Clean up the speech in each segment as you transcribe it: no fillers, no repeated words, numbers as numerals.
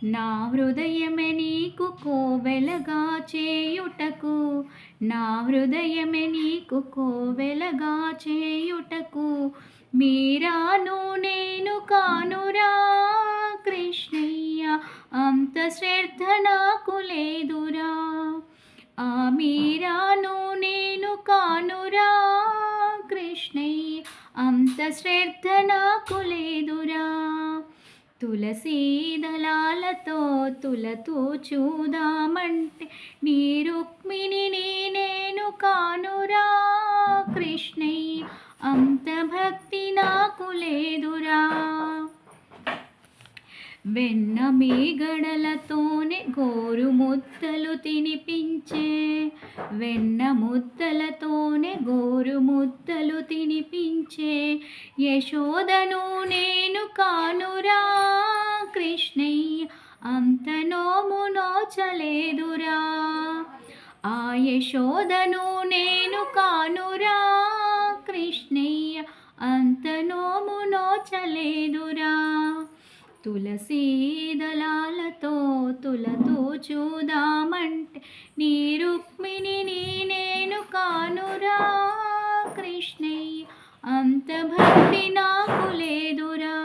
నా హృదయమే నీకు కోవెలగా చేయుటకు, నా హృదయమే నీకు కోవెలగా చేయుటకు, మీరాను నేను కానురా కృష్ణయ్య, అంత శ్రద్ధ నాకు లేదురా. ఆ మీరాను నేను కానురా కృష్ణయ్య, అంత శ్రద్ధ నాకు లేదురా. తులసీ దళాలతో తులతో చూదామంటే నీ రుక్మిణిని నేను కానురా కృష్ణయ్య, అంత భక్తి నాకు లేదురా. వెన్న మీగడలతోనే గోరు ముద్దలు తినిపించే, వెన్న ముద్దలతోనే గోరు ముద్దలు తినిపించే యశోదను నేను కానురా కృష్ణయ్య, అంత నోము నోచలేదురా. ఆ యశోదను నేను కానురా కృష్ణయ్య, అంత నోము నోచలేదురా. తులసీ దళాలతో తులతో చూదామంటే నీ రుక్మిణిని నేను కానురా కృష్ణయ్య, అంత భక్తి నాకు లేదురా.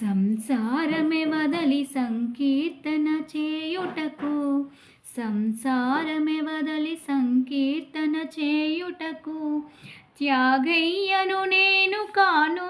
సంసారమే వదలి సంకీర్తన చేయుటకు, సంసారమే వదలి సంకీర్తన చేయుటకు, త్యాగయ్యను నేను కాను